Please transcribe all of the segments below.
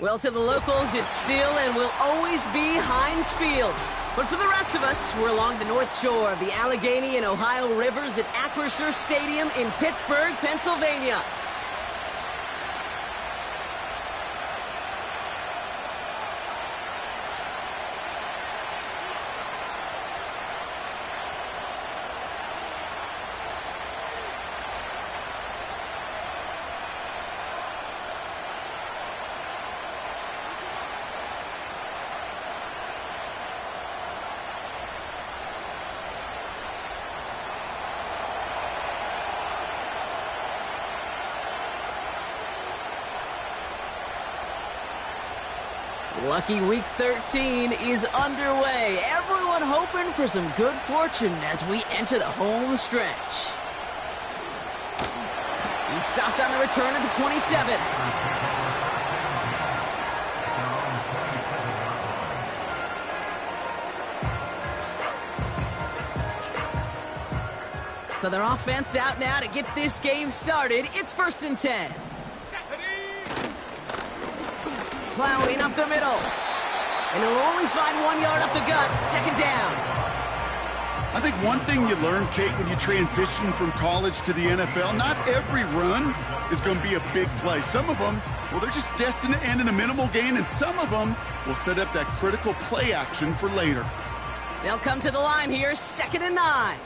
Well, to the locals, it's still and will always be Heinz Field. But for the rest of us, we're along the north shore of the Allegheny and Ohio rivers at Acrisure Stadium in Pittsburgh, Pennsylvania. Lucky Week 13 is underway. Everyone hoping for some good fortune as we enter the home stretch. He stopped on the return at the 27. So their offense out now to get this game started. It's 1st and 10. Plowing up the middle. And he'll only find 1 yard up the gut. 2nd down. I think one thing you learn, Kate, when you transition from college to the NFL, not every run is going to be a big play. Some of them, well, they're just destined to end in a minimal gain, and some of them will set up that critical play action for later. They'll come to the line here, 2nd and 9.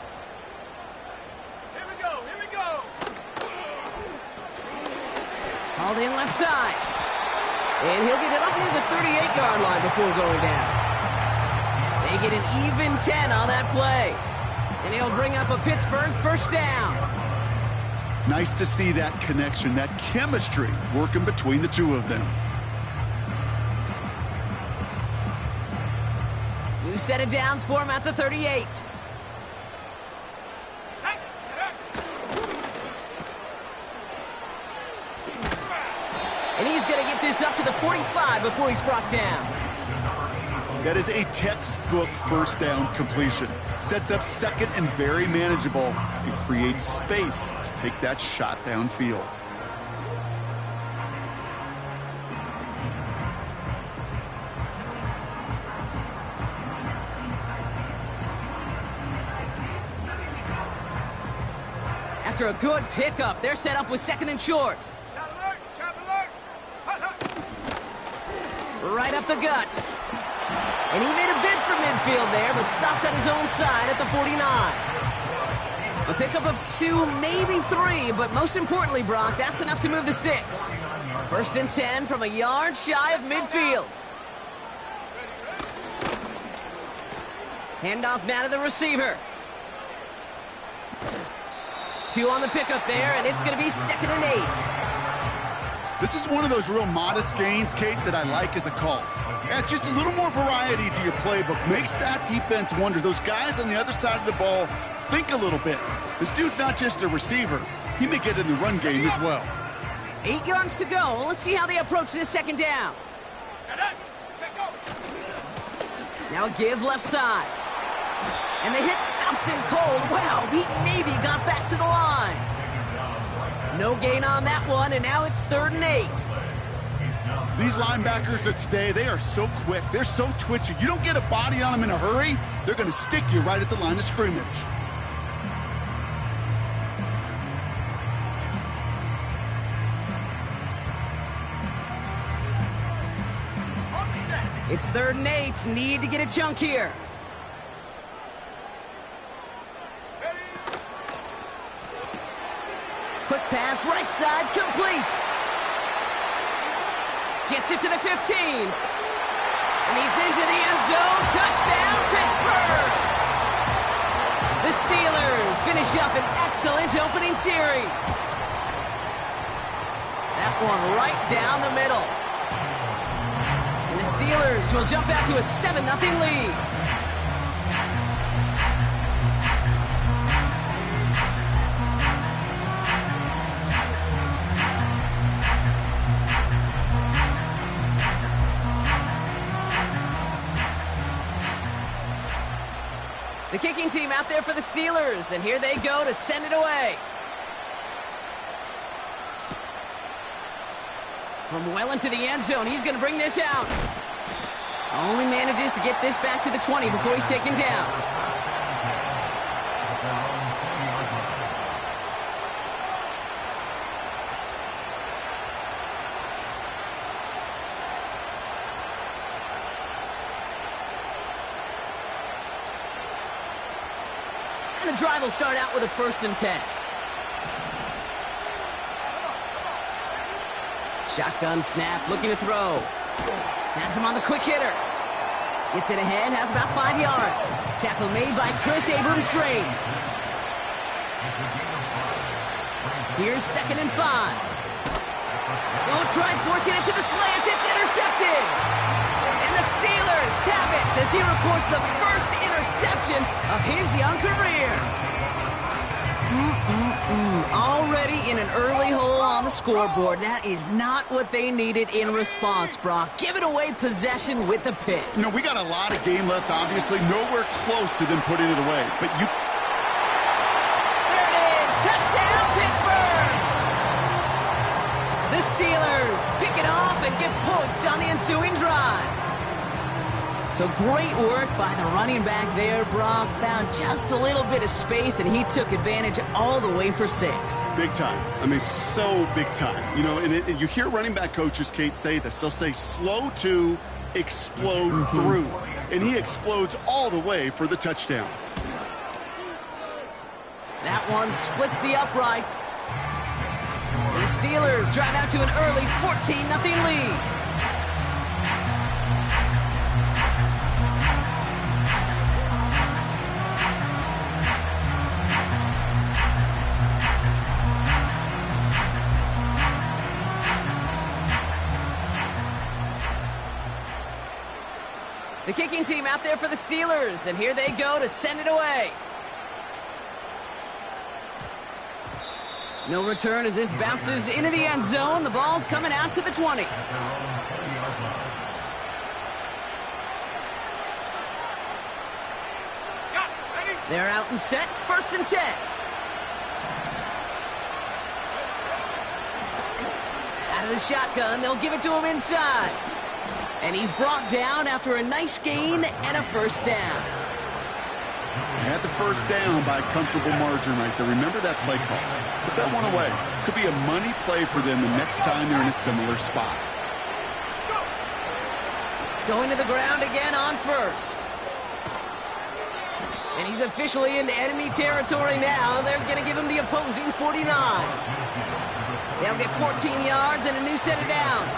Here we go. Hauled in left side. And he'll get it up near the 38-yard line before going down. They get an even 10 on that play. And he'll bring up a Pittsburgh 1st down. Nice to see that connection, that chemistry working between the two of them. New set of downs for him at the 38. And he's going to get this up to the 45 before he's brought down. That is a textbook 1st down completion. Sets up 2nd and very manageable and creates space to take that shot downfield. After a good pickup, they're set up with 2nd and short. Right up the gut. And he made a bid for midfield there, but stopped on his own side at the 49. A pickup of 2, maybe 3, but most importantly, Brock, that's enough to move the sticks. 1st and 10 from a yard shy of midfield. Handoff now to the receiver. 2 on the pickup there, and it's going to be 2nd and 8. This is one of those real modest gains, Kate, that I like as a call. Yeah, it's just a little more variety to your playbook. Makes that defense wonder. Those guys on the other side of the ball think a little bit. This dude's not just a receiver. He may get in the run game as well. 8 yards to go. Let's see how they approach this 2nd down. Now a give left side. And the hit stops him cold. Wow, he maybe got back to the line. No gain on that one, and now it's 3rd and 8. These linebackers of today, they are so quick. They're so twitchy. You don't get a body on them in a hurry, they're going to stick you right at the line of scrimmage. It's 3rd and 8. Need to get a chunk here. Quick pass, right side, complete. Gets it to the 15. And he's into the end zone. Touchdown, Pittsburgh! The Steelers finish up an excellent opening series. That one right down the middle. And the Steelers will jump out to a 7-0 lead. The kicking team out there for the Steelers, and here they go to send it away. From well into the end zone, he's going to bring this out. Only manages to get this back to the 20 before he's taken down. And the drive will start out with a 1st and 10. Shotgun snap, looking to throw. Has him on the quick hitter. Gets it ahead, has about 5 yards. Tackle made by Chris Abrams-Drain. Here's 2nd and 5. Don't try forcing it to the slant. It's intercepted. And the Steelers tap it as he records the first interception of his young career. Already in an early hole on the scoreboard. That is not what they needed in response, Brock. Giving away possession with the pick. You know, we got a lot of game left, obviously. Nowhere close to them putting it away. But you... There it is! Touchdown, Pittsburgh! The Steelers pick it off and get points on the ensuing drive. So great work by the running back there, Brock. Found just a little bit of space, and he took advantage all the way for 6. Big time. I mean, so big time. You know, and you hear running back coaches, Kate, say this. They'll say, slow to explode through. And he explodes all the way for the touchdown. That one splits the uprights. And the Steelers drive out to an early 14-0 lead. The kicking team out there for the Steelers, and here they go to send it away. No return as this bounces into the end zone. The ball's coming out to the 20. They're out and set, 1st and 10. Out of the shotgun, they'll give it to him inside. And he's brought down after a nice gain and a 1st down. They had the 1st down by a comfortable margin right there. Remember that play call. Put that one away. Could be a money play for them the next time they're in a similar spot. Going to the ground again on 1st. And he's officially into enemy territory now. They're going to give him the opposing 49. They'll get 14 yards and a new set of downs.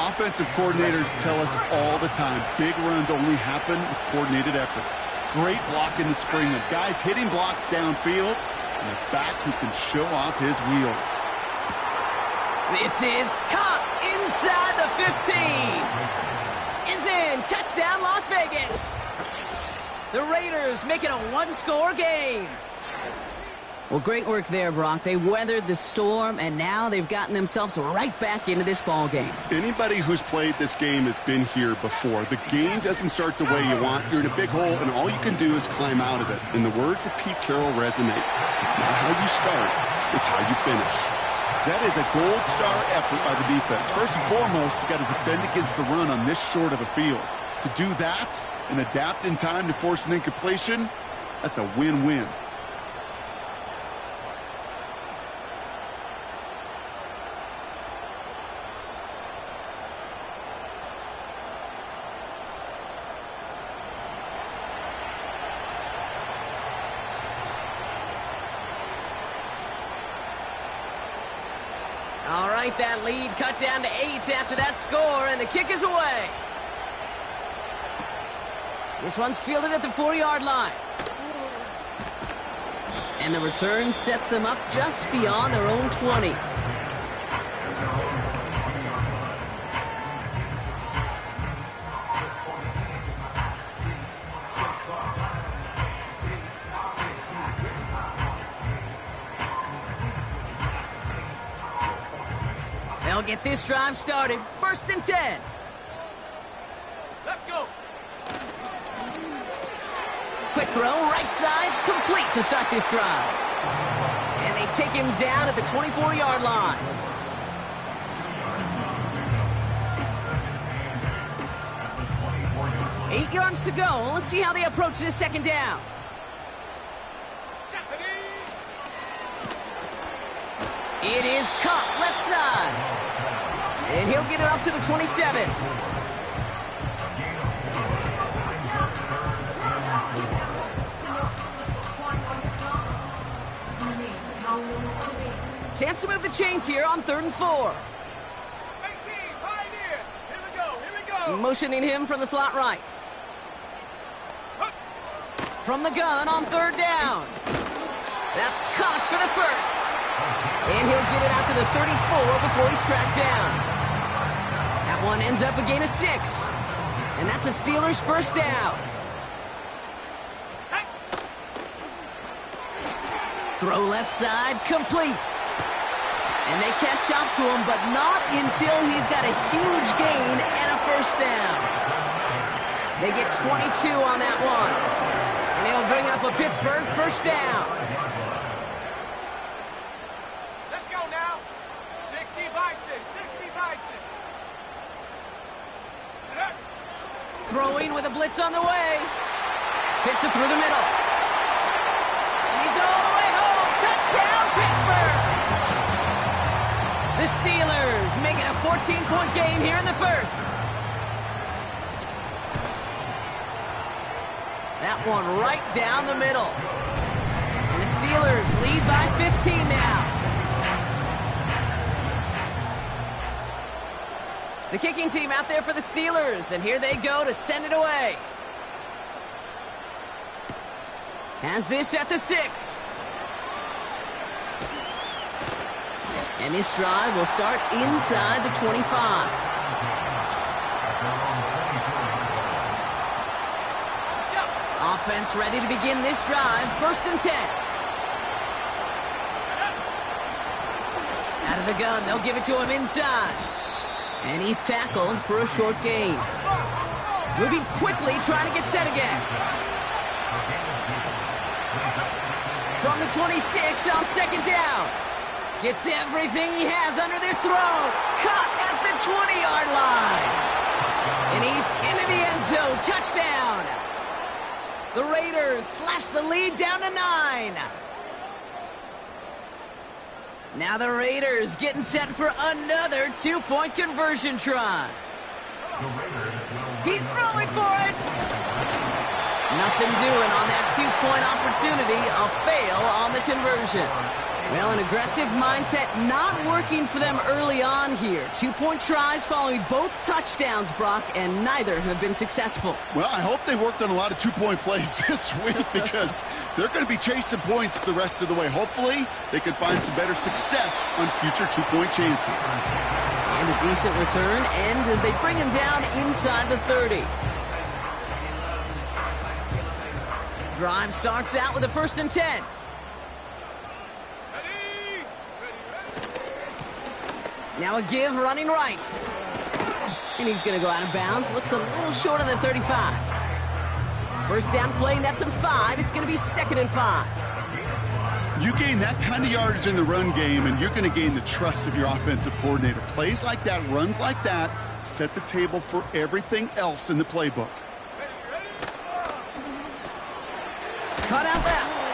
Offensive coordinators tell us all the time, big runs only happen with coordinated efforts. Great block in the spring of guys hitting blocks downfield and a back who can show off his wheels. This is caught inside the 15. Is in. Touchdown, Las Vegas. The Raiders make it a 1-score game. Well, great work there, Brock. They weathered the storm, and now they've gotten themselves right back into this ball game. Anybody who's played this game has been here before. The game doesn't start the way you want. You're in a big hole, and all you can do is climb out of it. And the words of Pete Carroll resonate. It's not how you start, it's how you finish. That is a gold star effort by the defense. First and foremost, you got to defend against the run on this short of a field. To do that and adapt in time to force an incompletion, that's a win-win. All right, that lead cut down to 8 after that score, and the kick is away. This one's fielded at the 4-yard line. And the return sets them up just beyond their own 20. They'll get this drive started. 1st and 10. Let's go. Quick throw, right side, complete to start this drive. And they take him down at the 24-yard line. 8 yards to go. Let's see how they approach this second down. It is caught left side. And he'll get it up to the 27. Chance to move the chains here on 3rd and 4. Motioning him from the slot right. From the gun on 3rd down. That's caught for the first. And he'll get it out to the 34 before he's tracked down. That one ends up a gain of 6. And that's a Steelers first down. Throw left side, complete. And they catch up to him, but not until he's got a huge gain and a first down. They get 22 on that one. And he'll bring up a Pittsburgh first down. Let's go now. 60 Bison, 60 Bison. Throwing with a blitz on the way. Fits it through the middle. And he's all the way home. Touchdown, Pittsburgh! The Steelers making a 14-point game here in the first. That one right down the middle. And the Steelers lead by 15 now. The kicking team out there for the Steelers, and here they go to send it away. Has this at the 6. And this drive will start inside the 25. Offense ready to begin this drive. 1st and 10. Out of the gun, they'll give it to him inside. And he's tackled for a short gain. Moving quickly, trying to get set again. From the 26 on 2nd down. Gets everything he has under this throw. Caught at the 20-yard line. And he's into the end zone. Touchdown. The Raiders slash the lead down to 9. Now the Raiders getting set for another 2-point conversion try. He's throwing for it. Nothing doing on that 2-point opportunity. A fail on the conversion. Well, an aggressive mindset not working for them early on here. 2-point tries following both touchdowns, Brock, and neither have been successful. Well, I hope they worked on a lot of 2-point plays this week because they're going to be chasing points the rest of the way. Hopefully, they can find some better success on future 2-point chances. And a decent return ends as they bring him down inside the 30. Drive starts out with a 1st and 10. Now a give running right. And he's going to go out of bounds. Looks a little short of the 35. First down play nets him 5. It's going to be 2nd and 5. You gain that kind of yardage in the run game, and you're going to gain the trust of your offensive coordinator. Plays like that, runs like that, set the table for everything else in the playbook. Cut out left.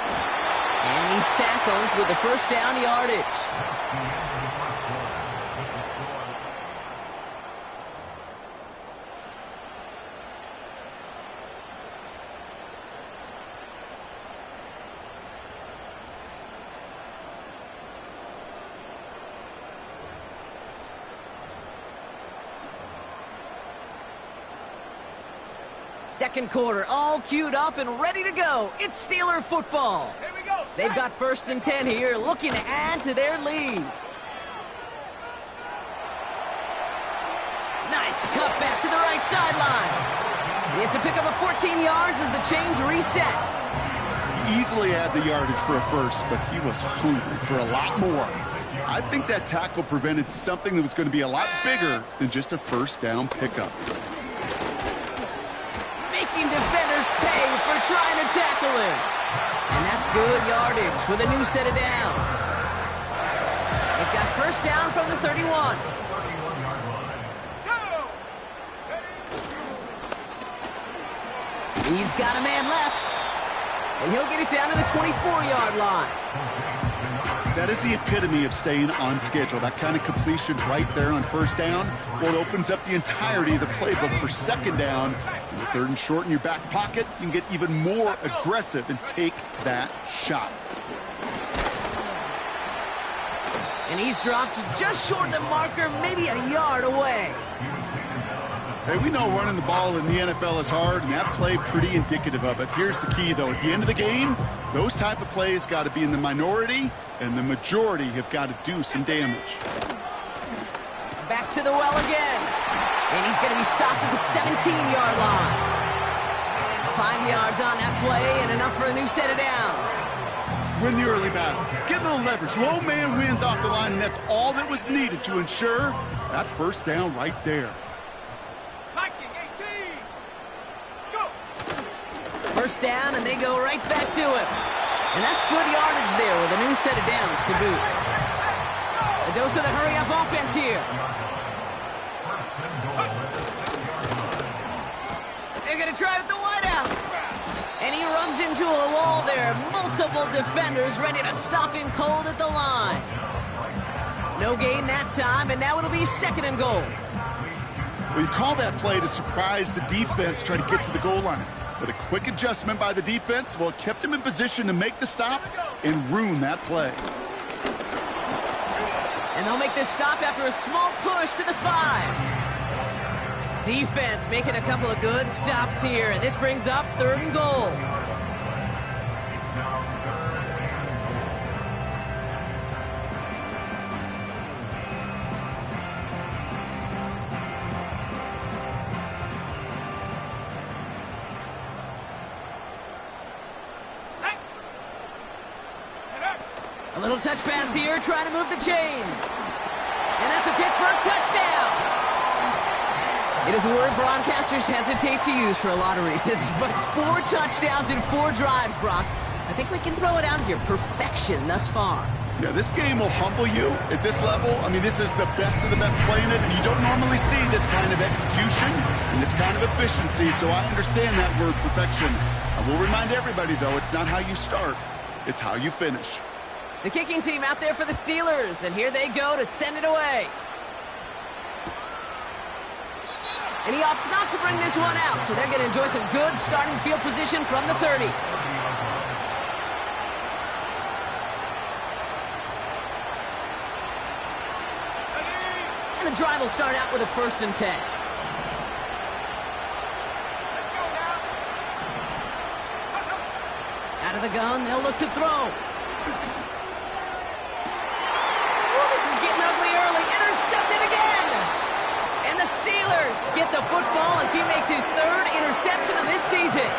And he's tackled with the first down yardage. Second quarter, all queued up and ready to go. It's Steeler football. Here we go. They've got 1st and 10 here, looking to add to their lead. Nice cut back to the right sideline. It's a pickup of 14 yards as the chains reset. He easily had the yardage for a first, but he was hungry for a lot more. I think that tackle prevented something that was going to be a lot bigger than just a first down pickup. Making defenders pay for trying to tackle him. And that's good yardage with a new set of downs. They've got first down from the 31. He's got a man left. And he'll get it down to the 24-yard line. That is the epitome of staying on schedule. That kind of completion right there on first down. Well, it opens up the entirety of the playbook for second down. And with third and short in your back pocket, you can get even more aggressive and take that shot. And he's dropped just short of the marker, maybe a yard away. Hey, we know running the ball in the NFL is hard, and that play pretty indicative of it. Here's the key, though. At the end of the game, those type of plays got to be in the minority, and the majority have got to do some damage. Back to the well again. And he's going to be stopped at the 17-yard line. 5 yards on that play and enough for a new set of downs. Win the early battle. Get a little leverage. Low man wins off the line, and that's all that was needed to ensure that first down right there. First down, and they go right back to him. And that's good yardage there with a new set of downs to boot. A dose of the hurry-up offense here. They're going to try with the wideouts. And he runs into a wall there. Multiple defenders ready to stop him cold at the line. No gain that time, and now it'll be second and goal. Well, you call that play to surprise the defense, try to get to the goal line. But a quick adjustment by the defense, well, it kept him in position to make the stop and ruin that play. And they'll make this stop after a small push to the 5. Defense making a couple of good stops here, and this brings up third and goal. A little touch pass here, trying to move the chains. And that's a Pittsburgh touchdown. It is a word broadcasters hesitate to use for a lot of reasons, but 4 touchdowns in 4 drives, Brock. I think we can throw it out here. Perfection thus far. Yeah, this game will humble you at this level. I mean, this is the best of the best playing it, and you don't normally see this kind of execution and this kind of efficiency, so I understand that word perfection. I will remind everybody, though, it's not how you start, it's how you finish. The kicking team out there for the Steelers, and here they go to send it away. And he opts not to bring this one out, so they're going to enjoy some good starting field position from the 30. And the drive will start out with a 1st and 10. Out of the gun, they'll look to throw. Intercepted again! And the Steelers get the football as he makes his 3rd interception of this season.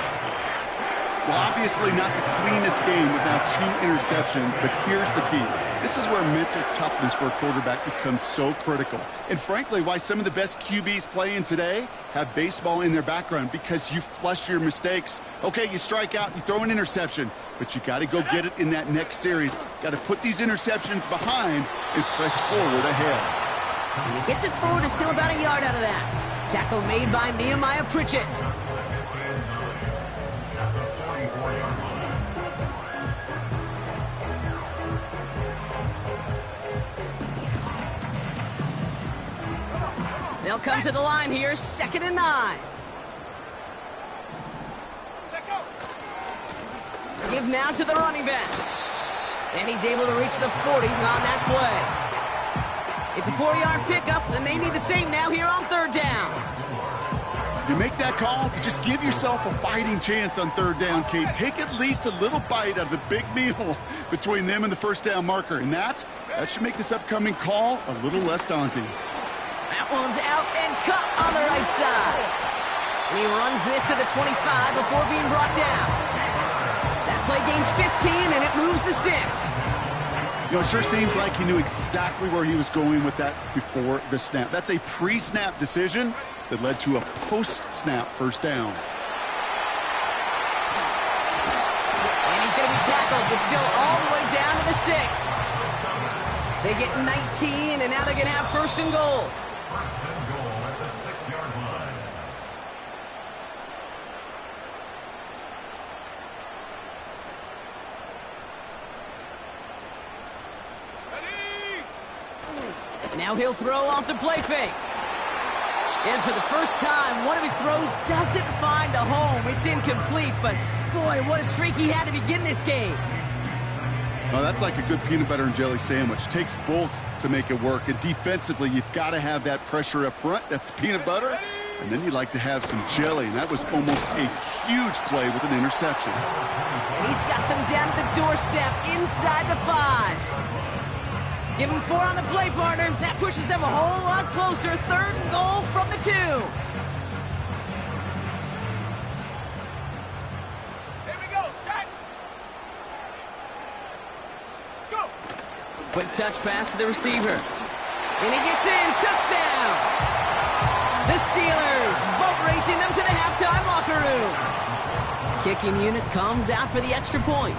Well, obviously not the cleanest game with now 2 interceptions, but here's the key. This is where mental toughness for a quarterback becomes so critical. And frankly, why some of the best QBs playing today have baseball in their background, because you flush your mistakes. Okay, you strike out, you throw an interception, but you got to go get it in that next series. Got to put these interceptions behind and press forward ahead. And he gets it forward, is still about a yard out of that. Tackle made by Nehemiah Pritchett. They'll come to the line here, 2nd and 9. Give now to the running back. And he's able to reach the 40 on that play. It's a 4-yard pickup, and they need the same now here on 3rd down. You make that call to just give yourself a fighting chance on 3rd down, Kate. Take at least a little bite out of the big meal between them and the 1st down marker. And that should make this upcoming call a little less daunting. That one's out and cut on the right side. And he runs this to the 25 before being brought down. That play gains 15, and it moves the sticks. You know, it sure seems like he knew exactly where he was going with that before the snap. That's a pre-snap decision that led to a post-snap 1st down. And he's going to be tackled, but still all the way down to the 6. They get 19, and now they're going to have 1st and goal. Now he'll throw off the play fake. And for the first time, one of his throws doesn't find a home. It's incomplete, but boy, what a streak he had to begin this game. Well, that's like a good peanut butter and jelly sandwich. It takes both to make it work. And defensively, you've got to have that pressure up front. That's peanut butter. And then you'd like to have some jelly. And that was almost a huge play with an interception. And he's got them down at the doorstep inside the 5. Give him 4 on the play, partner. That pushes them a whole lot closer. 3rd and goal from the 2. Here we go, set. Go. Quick touch pass to the receiver. And he gets in. Touchdown. The Steelers boat racing them to the halftime locker room. Kicking unit comes out for the extra point.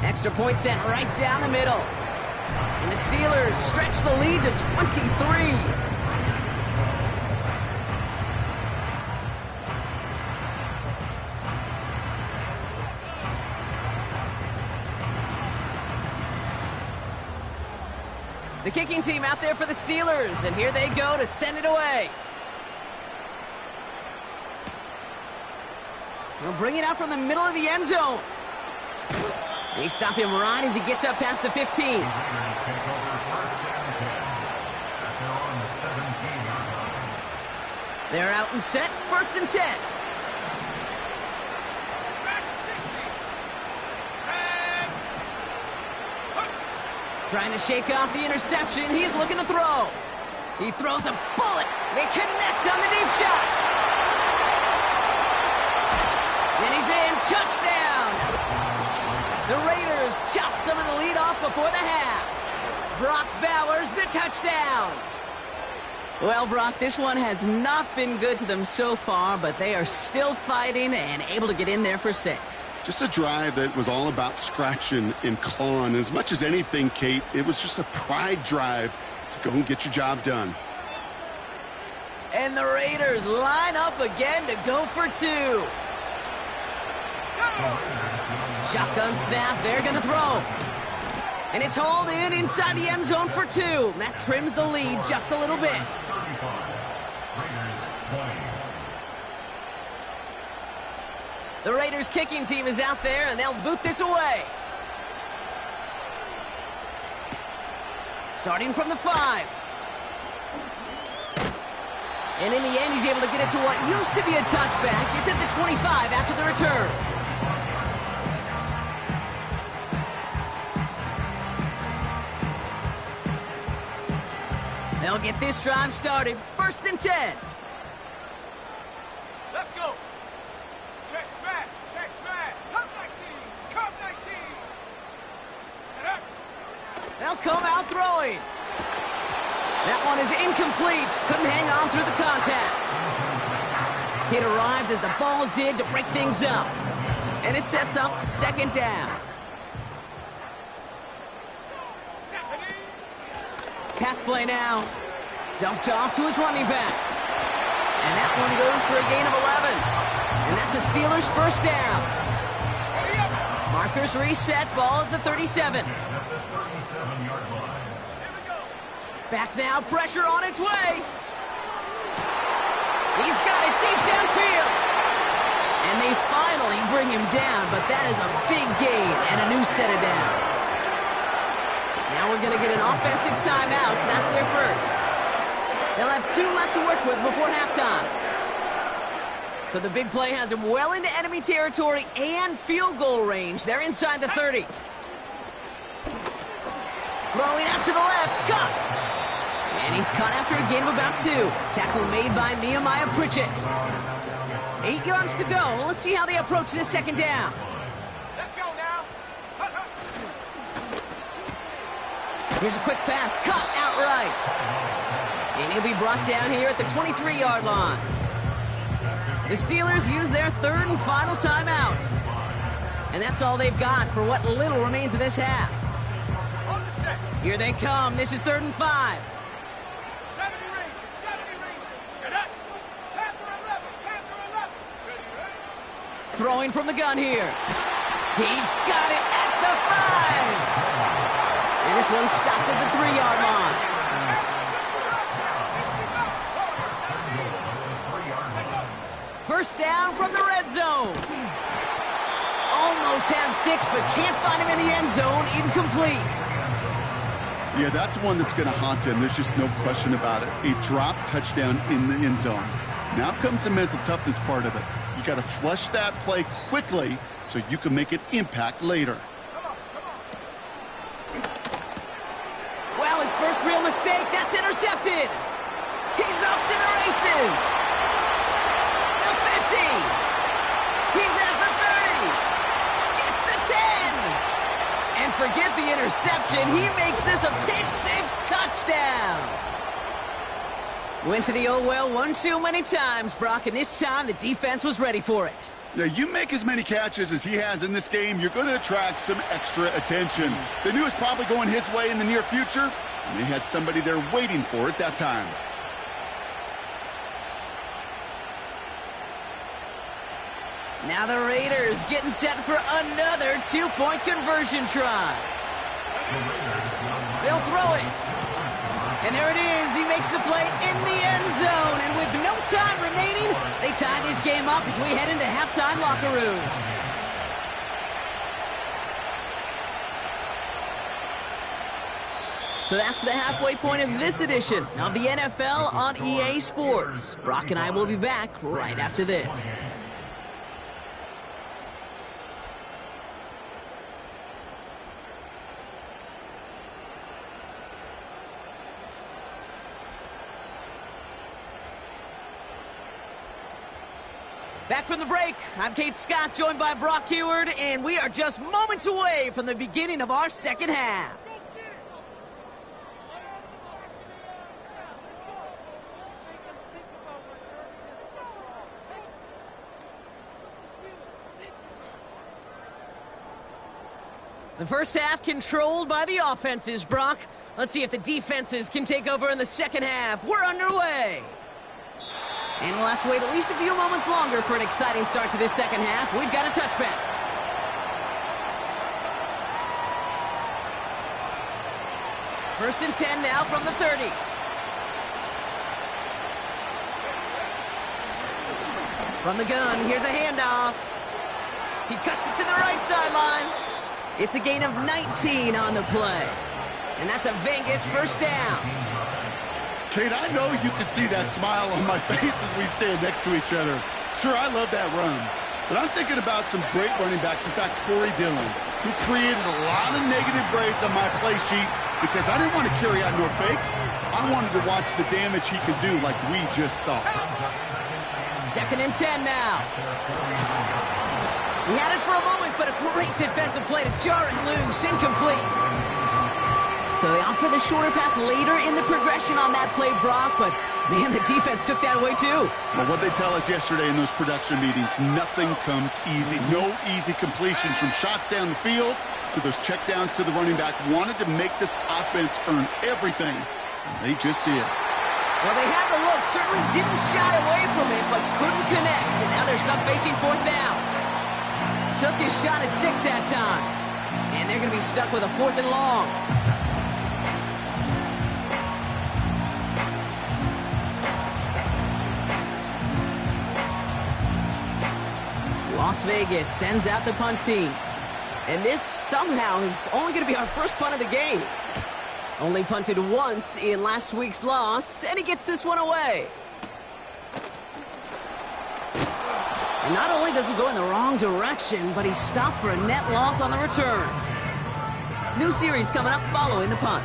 Extra point sent right down the middle. And the Steelers stretch the lead to 23. The kicking team out there for the Steelers, and here they go to send it away. He'll bring it out from the middle of the end zone. They stop him right as he gets up past the 15. They're out and set, 1st and 10. Trying to shake off the interception. He's looking to throw. He throws a bullet. They connect on the deep shot. And he's in. Touchdown. The Raiders chop some of the lead off before the half. Brock Bowers, the touchdown. Well, Brock, this one has not been good to them so far, but they are still fighting and able to get in there for 6. Just a drive that was all about scratching and clawing. As much as anything, Kate, it was just a pride drive to go and get your job done. And the Raiders line up again to go for 2. Shotgun snap, they're going to throw. And it's hauled in inside the end zone for 2. That trims the lead just a little bit. The Raiders kicking team is out there, and they'll boot this away. Starting from the 5. And in the end, he's able to get it to what used to be a touchback. It's at the 25 after the return. They'll get this drive started. 1st and 10. Let's go. Check smash. Check smash. Come 19. Come 19. And up. They'll come out throwing. That one is incomplete. Couldn't hang on through the contact. It arrived as the ball did to break things up. And it sets up 2nd down. Pass play now. Dumped off to his running back. And that one goes for a gain of 11. And that's a Steelers 1st down. Markers reset, ball at the 37. Back now, pressure on its way. He's got it deep downfield. And they finally bring him down, but that is a big gain and a new set of downs. Now we're going to get an offensive timeout, so that's their first. They'll have 2 left to work with before halftime. So the big play has him well into enemy territory and field goal range. They're inside the 30. Throwing out to the left, cut. And he's caught after a gain of about 2. Tackle made by Nehemiah Pritchett. 8 yards to go. Let's see how they approach this 2nd down. Let's go now. Here's a quick pass, cut outright. And he'll be brought down here at the 23-yard line. The Steelers use their 3rd and final timeout. And that's all they've got for what little remains of this half. On the set. Here they come. This is 3rd and 5. 70 Rangers. 70 Rangers. And up. Panther 11. Panther 11. Ready, ready. Throwing from the gun here. He's got it at the 5. And this one's stopped at the 3-yard line. First down from the red zone. Almost had 6, but can't find him in the end zone. Incomplete. Yeah, that's one that's going to haunt him. There's just no question about it. A drop touchdown in the end zone. Now comes the mental toughness part of it. You got to flush that play quickly so you can make an impact later. Wow, his first real mistake. That's intercepted. He's off to the races. The 50. He's at the 30. Gets the 10. And forget the interception. He makes this a pick-6 touchdown. Went to the oh well one too many times, Brock, and this time the defense was ready for it. Yeah, you make as many catches as he has in this game, you're going to attract some extra attention. They knew it was probably going his way in the near future, and they had somebody there waiting for it that time. Now the Raiders getting set for another 2-point conversion try. They'll throw it. And there it is. He makes the play in the end zone. And with no time remaining, they tie this game up as we head into halftime locker rooms. So that's the halfway point of this edition of the NFL on EA Sports. Brock and I will be back right after this. Back from the break, I'm Kate Scott, joined by Brock Heward, and we are just moments away from the beginning of our second half. The first half controlled by the offenses, Brock. Let's see if the defenses can take over in the second half. We're underway. And we'll have to wait at least a few moments longer for an exciting start to this second half. We've got a touchback. First and 10 now from the 30. From the gun, here's a handoff. He cuts it to the right sideline. It's a gain of 19 on the play. And that's a Vegas first down. Kate, I know you can see that smile on my face as we stand next to each other. Sure, I love that run. But I'm thinking about some great running backs. In fact, Corey Dillon, who created a lot of negative grades on my play sheet because I didn't want to carry out no fake. I wanted to watch the damage he could do like we just saw. Second and 10 now. He had it for a moment, but a great defensive play to jar it loose. Incomplete. So they opt for the shorter pass later in the progression on that play, Brock, but man, the defense took that away too. Well, what they tell us yesterday in those production meetings, nothing comes easy. No easy completions from shots down the field to those checkdowns to the running back. Wanted to make this offense earn everything, and they just did. Well, they had the look, certainly didn't shy away from it, but couldn't connect, and now they're stuck facing fourth down. Took his shot at 6 that time, and they're going to be stuck with a 4th and long. Las Vegas sends out the punt team. And this somehow is only going to be our first punt of the game. Only punted once in last week's loss, and he gets this one away. And not only does he go in the wrong direction, but he's stopped for a net loss on the return. New series coming up following the punt.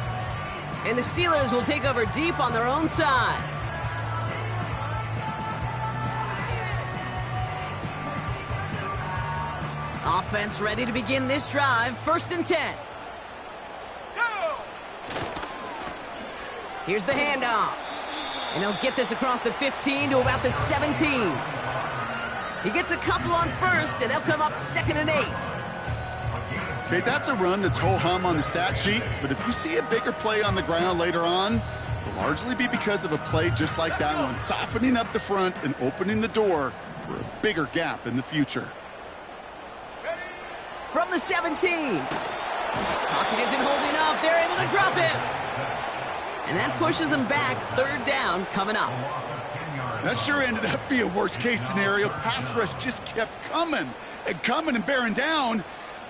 And the Steelers will take over deep on their own side. Offense ready to begin this drive. First and 10. Go! Here's the handoff. And he'll get this across the 15 to about the 17. He gets a couple on first, and they'll come up 2nd and 8. Okay, that's a run that's ho-hum on the stat sheet, but if you see a bigger play on the ground later on, it'll largely be because of a play just like that one, softening up the front and opening the door for a bigger gap in the future. From the 17. Pocket isn't holding up. They're able to drop him. And that pushes them back. Third down coming up. That sure ended up being a worst-case scenario. Pass rush just kept coming and bearing down.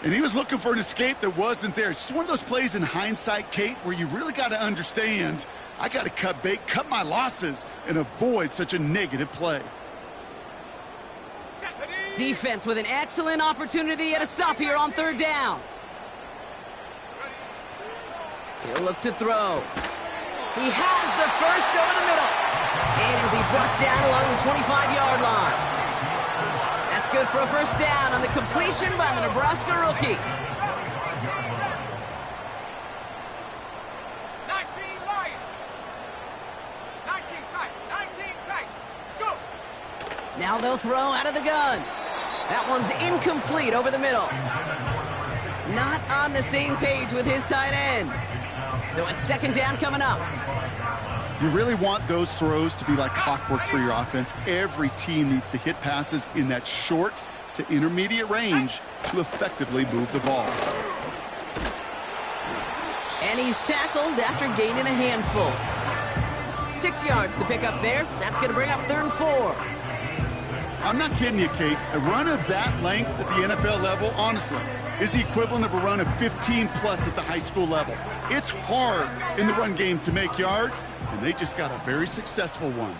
And he was looking for an escape that wasn't there. It's just one of those plays in hindsight, Kate, where you really got to understand, I got to cut bait, cut my losses, and avoid such a negative play. Defense with an excellent opportunity at a stop here on third down. He'll look to throw. He has the first over the middle. And he'll be brought down along the 25-yard line. That's good for a first down on the completion by the Nebraska rookie. 19 Lion. 19 tight. 19 tight. Go. Now they'll throw out of the gun. That one's incomplete over the middle. Not on the same page with his tight end. So it's second down coming up. You really want those throws to be like clockwork for your offense. Every team needs to hit passes in that short to intermediate range to effectively move the ball. And he's tackled after gaining a handful. 6 yards the pickup there. That's going to bring up 3rd and 4. I'm not kidding you, Kate. A run of that length at the NFL level, honestly, is the equivalent of a run of 15-plus at the high school level. It's hard in the run game to make yards, and they just got a very successful one.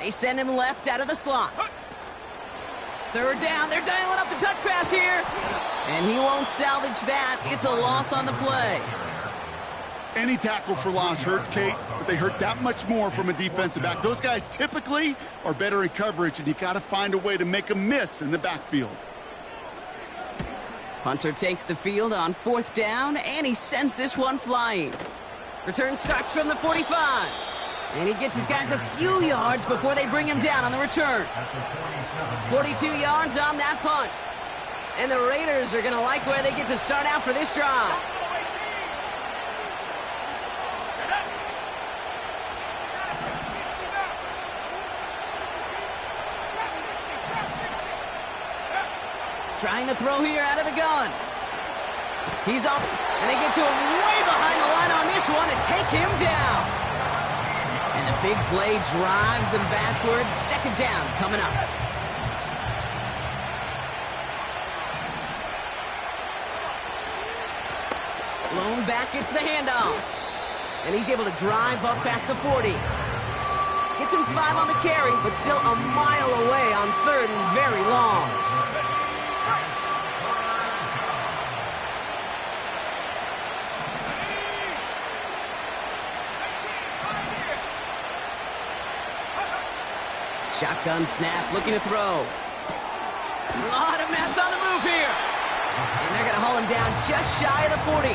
They send him left out of the slot. Third down. They're dialing up the touch pass here. And he won't salvage that. It's a loss on the play. Any tackle for loss hurts, Kate, but they hurt that much more from a defensive back. Those guys typically are better in coverage, and you got to find a way to make a miss in the backfield. Punter takes the field on 4th down, and he sends this one flying. Return starts from the 45. And he gets his guys a few yards before they bring him down on the return. 42 yards on that punt. And the Raiders are going to like where they get to start out for this drive. Trying to throw here out of the gun. He's off, and they get to him way behind the line on this one and take him down. And the big play drives them backwards. Second down coming up. Lone back gets the handoff. And he's able to drive up past the 40. Gets him 5 on the carry, but still a mile away on 3rd and very long. Shotgun snap, looking to throw. A lot of mess on the move here. And they're going to haul him down just shy of the 40.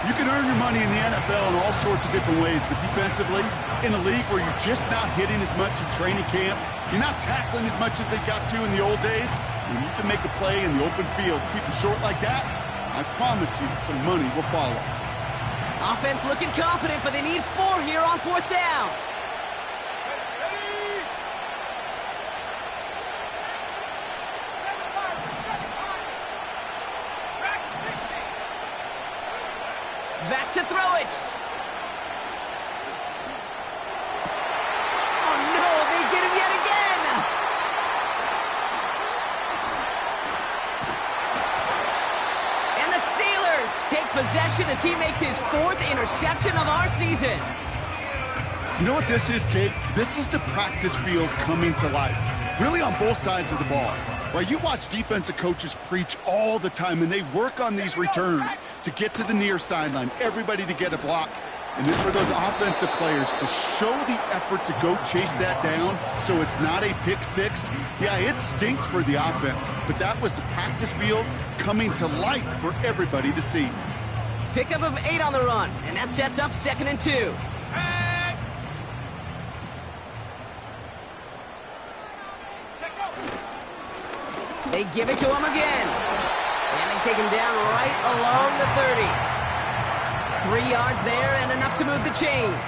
You can earn your money in the NFL in all sorts of different ways, but defensively, in a league where you're just not hitting as much in training camp, you're not tackling as much as they got to in the old days, when you can make a play in the open field, keep them short like that, I promise you some money will follow. Offense looking confident, but they need 4 here on 4th down. Back to throw it. Oh, no, they get him yet again. And the Steelers take possession as he makes his 4th interception of our season. You know what this is, Kate? This is the practice field coming to life, really on both sides of the ball. Right, you watch defensive coaches preach all the time, and they work on these returns to get to the near sideline, everybody to get a block. And then for those offensive players to show the effort to go chase that down so it's not a pick six, yeah, it stinks for the offense. But that was the practice field coming to life for everybody to see. Pickup of 8 on the run, and that sets up 2nd and 2. They give it to him again. And they take him down right along the 30. 3 yards there and enough to move the chains.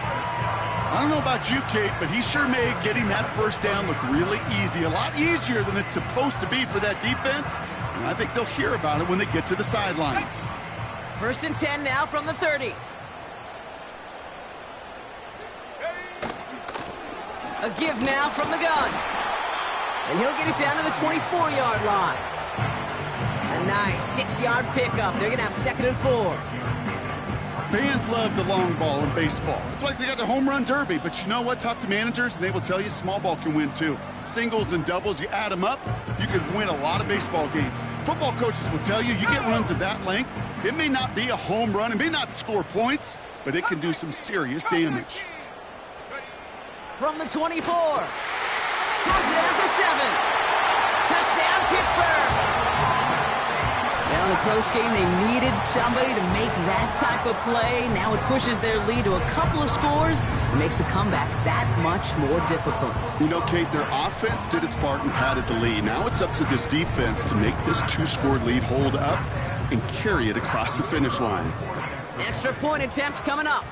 I don't know about you, Kate, but he sure made getting that first down look really easy. A lot easier than it's supposed to be for that defense. And I think they'll hear about it when they get to the sidelines. 1st and 10 now from the 30. A give now from the gun. And he'll get it down to the 24-yard line. A nice 6-yard pickup. They're going to have 2nd and 4. Fans love the long ball in baseball. It's like they got the home run derby. But you know what? Talk to managers, and they will tell you small ball can win too. Singles and doubles, you add them up, you can win a lot of baseball games. Football coaches will tell you, you get runs of that length, it may not be a home run, it may not score points, but it can do some serious damage. From the 24. Has it at the 7. Touchdown, Pittsburgh. Now in a close game, they needed somebody to make that type of play. Now it pushes their lead to a couple of scores and makes a comeback that much more difficult. You know, Kate, their offense did its part and padded the lead. Now it's up to this defense to make this 2-score lead hold up and carry it across the finish line. Extra point attempt coming up.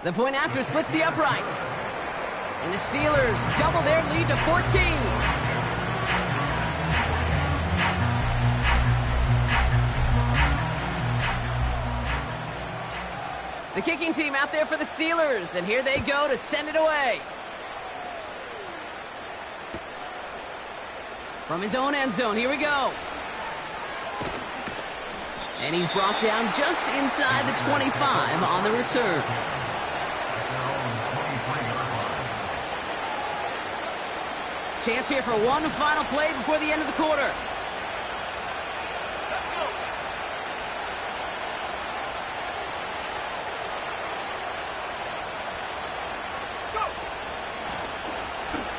The point after splits the uprights. And the Steelers double their lead to 14. The kicking team out there for the Steelers, and here they go to send it away. From his own end zone, here we go. And he's brought down just inside the 25 on the return. Chance here for one final play before the end of the quarter.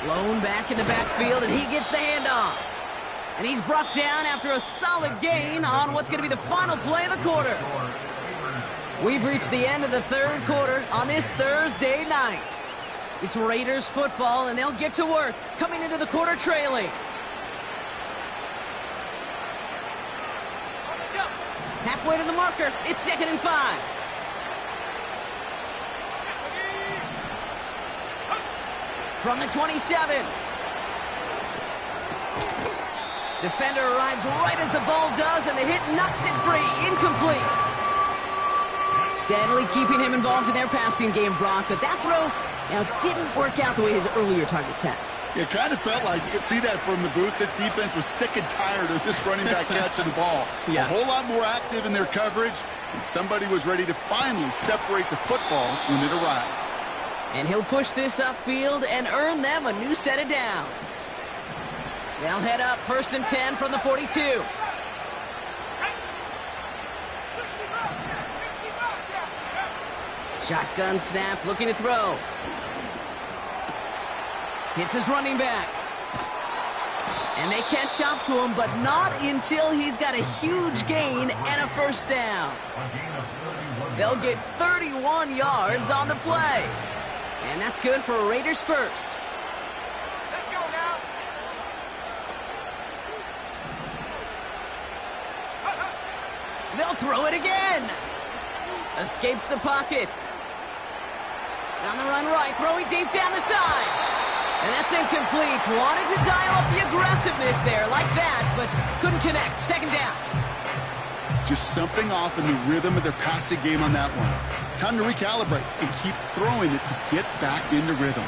Blown back in the backfield, and he gets the handoff. And he's brought down after a solid gain on what's going to be the final play of the quarter. We've reached the end of the 3rd quarter on this Thursday night. It's Raiders football, and they'll get to work, coming into the quarter trailing. Halfway to the marker, it's 2nd and 5. From the 27. Defender arrives right as the ball does, and the hit knocks it free. Incomplete. Steadily keeping him involved in their passing game, Brock, but that throw now didn't work out the way his earlier targets had. It kind of felt like, you could see that from the booth, this defense was sick and tired of this running back catching the ball. Yeah. A whole lot more active in their coverage, and somebody was ready to finally separate the football when it arrived. And he'll push this upfield and earn them a new set of downs. They'll head up 1st and 10 from the 42. Shotgun snap, looking to throw. Hits his running back. And they catch up to him, but not until he's got a huge gain and a first down. They'll get 31 yards on the play. And that's good for Raiders first. Let's go now. They'll throw it again. Escapes the pocket. On the run right, throwing deep down the side. And that's incomplete. Wanted to dial up the aggressiveness there like that, but couldn't connect. 2nd down. Just something off in the rhythm of their passing game on that one. Time to recalibrate and keep throwing it to get back into rhythm.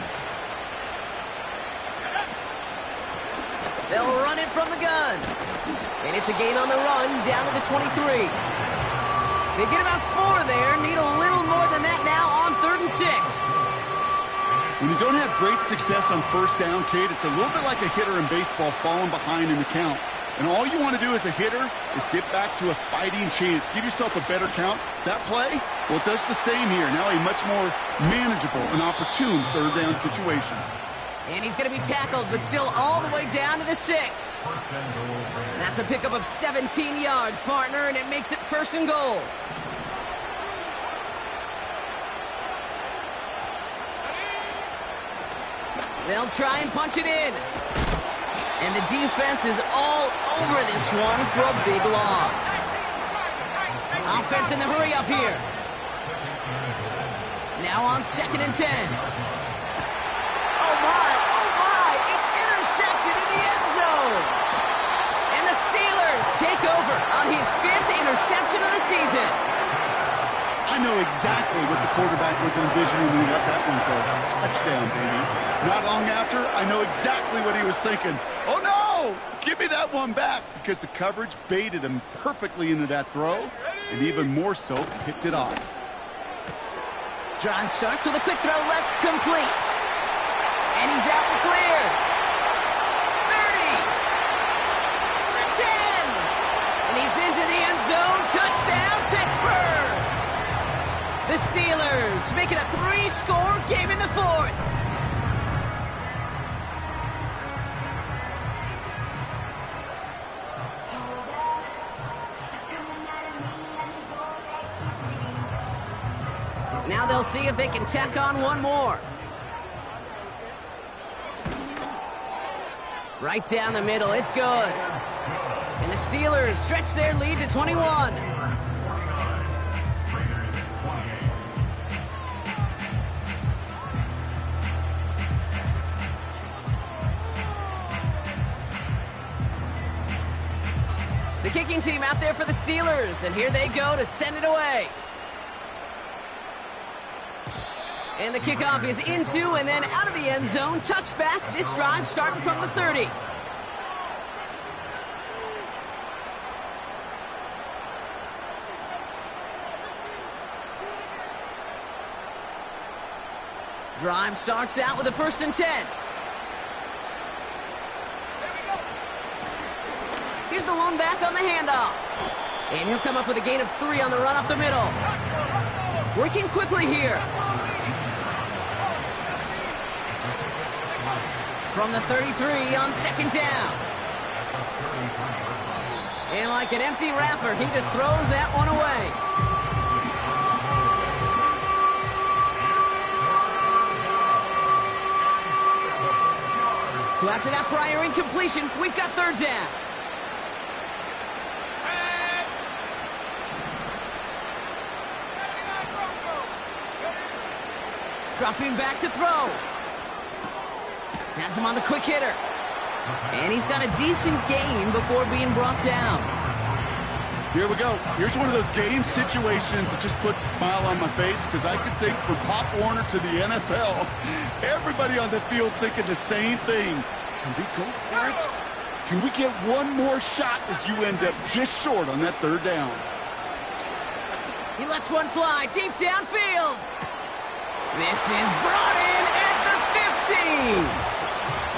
They'll run it from the gun. And it's a gain on the run down to the 23. They get about 4 there. Need a little more than that now on 3rd and 6. When you don't have great success on first down, Kate, it's a little bit like a hitter in baseball falling behind in the count. And all you want to do as a hitter is get back to a fighting chance. Give yourself a better count. That play, well, it does the same here. Now a much more manageable and opportune 3rd down situation. And he's going to be tackled, but still all the way down to the 6. That's a pickup of 17 yards, partner, and it makes it 1st and goal. They'll try and punch it in. And the defense is all over this one for a big loss. Offense in the hurry up here. Now on 2nd and 10. Oh my, it's intercepted in the end zone. And the Steelers take over on his 5th interception of the season. I know exactly what the quarterback was envisioning when he let that one go. Touchdown, baby. Not long after, I know exactly what he was thinking. Oh, no! Give me that one back, because the coverage baited him perfectly into that throw, and even more so, picked it off. Drive starts with a quick throw left, complete. And he's out and clear. 30. The 10. And he's into the end zone. Touchdown, Pittsburgh. The Steelers make it a 3-score game in the 4th. Now they'll see if they can tack on one more. Right down the middle, it's good. And the Steelers stretch their lead to 21. The kicking team out there for the Steelers, and here they go to send it away. And the kickoff is into and then out of the end zone. Touchback, this drive starting from the 30. Drive starts out with a 1st and 10. Here's the lone back on the handoff. And he'll come up with a gain of 3 on the run up the middle. Working quickly here. From the 33 on 2nd down. And like an empty wrapper, he just throws that one away. So after that prior incompletion, we've got 3rd down. Dropping back to throw. Has him on the quick hitter. And he's got a decent gain before being brought down. Here we go. Here's one of those game situations that just puts a smile on my face, because I could think from Pop Warner to the NFL, everybody on the field thinking the same thing. Can we go for it? Can we get one more shot as you end up just short on that 3rd down? He lets one fly deep downfield. This is brought in at the 15.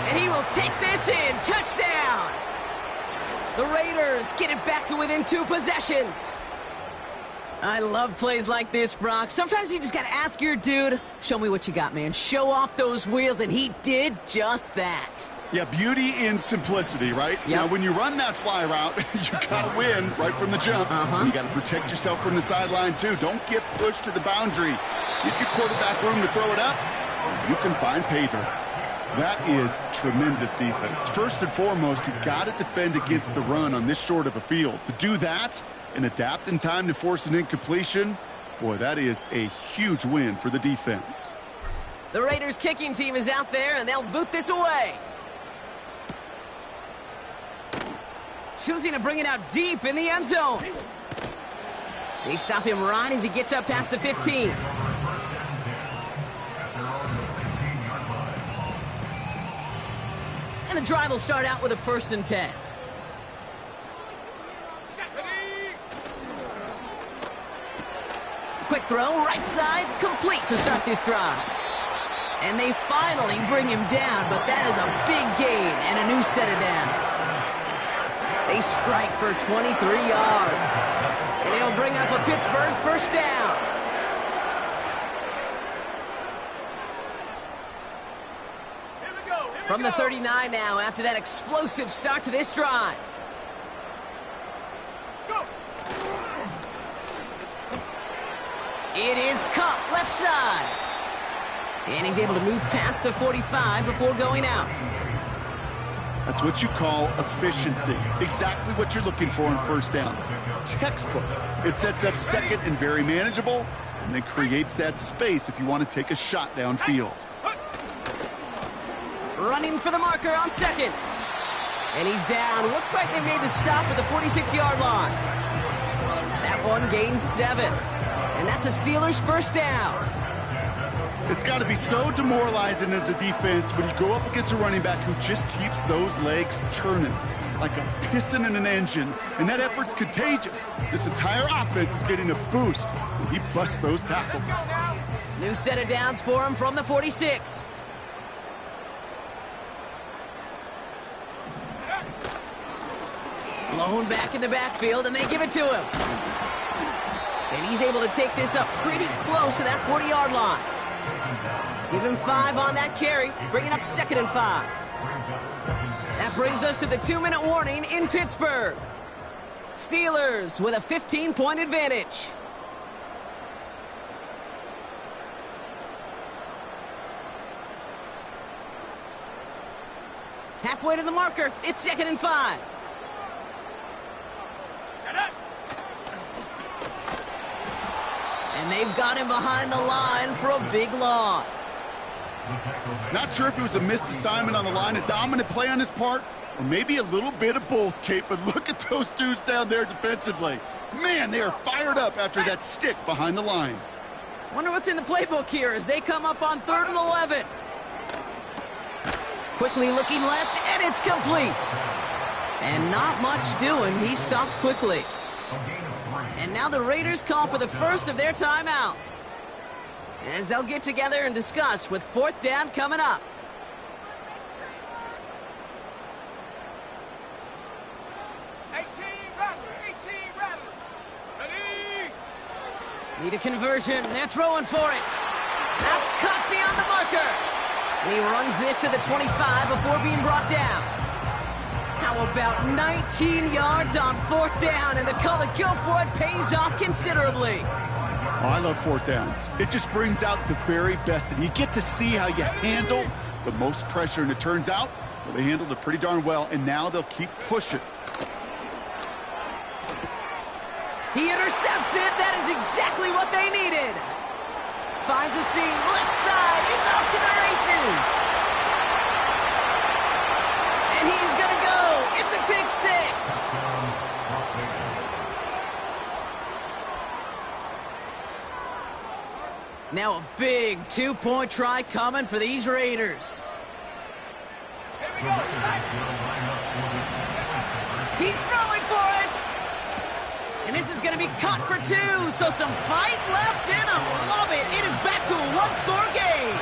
And he will take this in. Touchdown! The Raiders get it back to within 2 possessions. I love plays like this, Brock. Sometimes you just got to ask your dude, show me what you got, man. Show off those wheels, and he did just that. Yeah, beauty in simplicity, right? Yep. Now, when you run that fly route, you got to win right from the jump. You got to protect yourself from the sideline, too. Don't get pushed to the boundary. Give your quarterback room to throw it up, and you can find pay dirt. That is tremendous defense. First and foremost, you got to defend against the run on this short of a field. To do that and adapt in time to force an incompletion, boy, that is a huge win for the defense. The Raiders kicking team is out there, and they'll boot this away. Choosing to bring it out deep in the end zone. They stop him right as he gets up past the 15. And the drive will start out with a 1st and 10. Quick throw, right side, complete to start this drive. And they finally bring him down, but that is a big gain and a new set of downs. They strike for 23 yards. And it'll bring up a Pittsburgh 1st down. From the 39 now, after that explosive start to this drive. Go. It is Cup, left side. And he's able to move past the 45 before going out. That's what you call efficiency. Exactly what you're looking for in 1st down. Textbook. It sets up 2nd and very manageable. and then creates that space if you want to take a shot downfield. Running for the marker on second. And he's down. Looks like they made the stop at the 46-yard line. That one gains 7. And that's a Steelers first down. It's got to be so demoralizing as a defense when you go up against a running back who just keeps those legs churning like a piston in an engine, and that effort's contagious. This entire offense is getting a boost when he busts those tackles. New set of downs for him from the 46. Blown back in the backfield, and they give it to him. And he's able to take this up pretty close to that 40-yard line. Give him 5 on that carry, bringing up 2nd and 5. That brings us to the 2-minute warning in Pittsburgh. Steelers with a 15-point advantage. Halfway to the marker, it's 2nd and 5. And they've got him behind the line for a big loss. Not sure if it was a missed assignment on the line, a dominant play on his part, or maybe a little bit of both, Kate, but look at those dudes down there defensively. Man, they are fired up after that stick behind the line. Wonder what's in the playbook here as they come up on 3rd and 11. Quickly looking left, and it's complete. And not much doing. He stopped quickly. And now the Raiders call for the first of their timeouts, as they'll get together and discuss with 4th down coming up. Need a conversion. They're throwing for it. That's cut beyond the marker. And he runs this to the 25 before being brought down. How about 19 yards on 4th down, and the call to go for it pays off considerably. Oh, I love 4th downs. It just brings out the very best, and you get to see how you handle the most pressure, and it turns out, well, they handled it pretty darn well, and now they'll keep pushing. He intercepts it. That is exactly what they needed. Finds a seam. Left side. He's off to the races. And he's going to go. It's a pick 6. Now a big 2-point try coming for these Raiders. He's throwing for it. And this is going to be caught for 2, so some fight left in him. Love it. It is back to a 1-score game.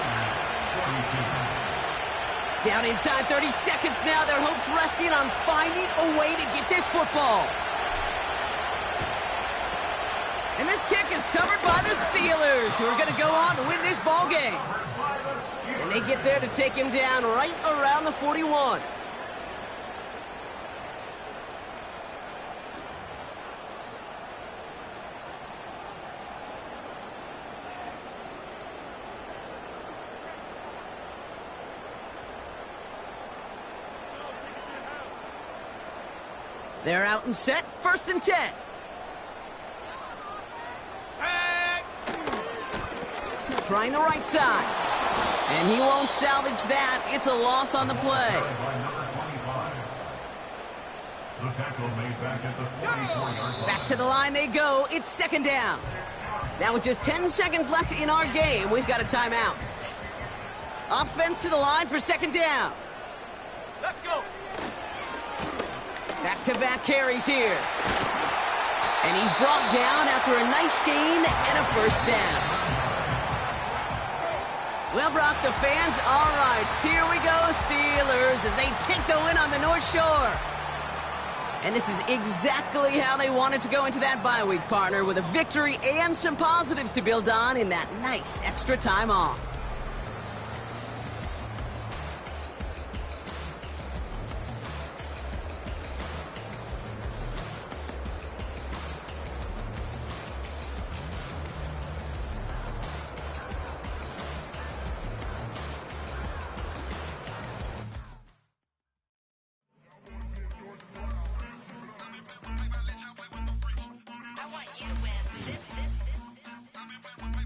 Down inside 30 seconds now. Their hopes resting on finding a way to get this football. And this kick is covered by the Steelers, who are going to go on to win this ball game. And they get there to take him down right around the 41. They're out and set, 1st and 10. Trying the right side. And he won't salvage that. It's a loss on the play. Back to the line they go. It's 2nd down. Now with just 10 seconds left in our game, we've got a timeout. Offense to the line for 2nd down. Let's go. Back-to-back carries here. And he's brought down after a nice gain and a 1st down. Well, Brock, the fans, all right, here we go, Steelers, as they take the win on the North Shore. And this is exactly how they wanted to go into that bye week, partner, with a victory and some positives to build on in that nice extra time off. I want you to win. This.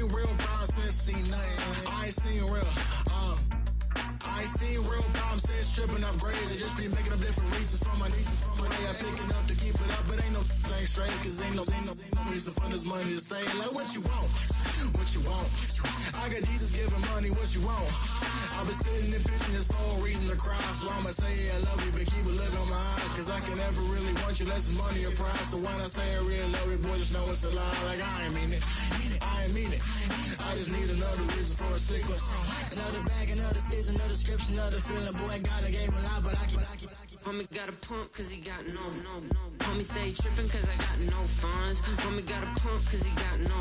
seen real problems since seen nothing. I ain't seen real, I ain't seen real problems since tripping off grades. I just be making up different reasons for my nieces. From my day I pick it up to keep it up, but ain't no thing straight. Cause ain't no reason for this money to stay. Like what you want, what you want. I got Jesus giving money, what you want. I've been sitting and pitching this for a reason to cry. So I'ma say yeah, I love you, but keep a look on my eye. Cause I can never really want you unless it's money or pride. So when I say I really love you, boy, just know it's a lie. Like I ain't mean it, I ain't mean it. I just need another reason for a sequence. Another bag, another season, another description, another feeling. Boy, God, I gave him a lot, but I keep. Homie got a pump cause he got no. Homie stay trippin' cause I got no funds. Homie got a pump cause he got no.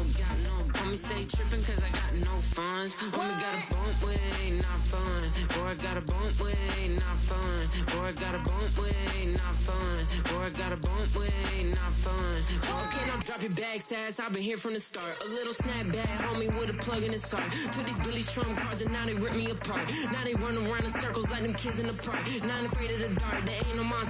Homie stay trippin' cause I got no funds. Homie got a bump with it ain't not fun. Boy, I got a bump with it ain't not fun. Boy, I got a bump with it ain't not fun. Boy, I got a bump with it ain't not fun. Boy, can I drop your bag, sass? I've been here from the start. A little snapback, homie, with a plug in his heart. Took these Billy Trump cards and now they rip me apart. Now they run around in circles like them kids in the park. Not afraid of the dark, they ain't no monster.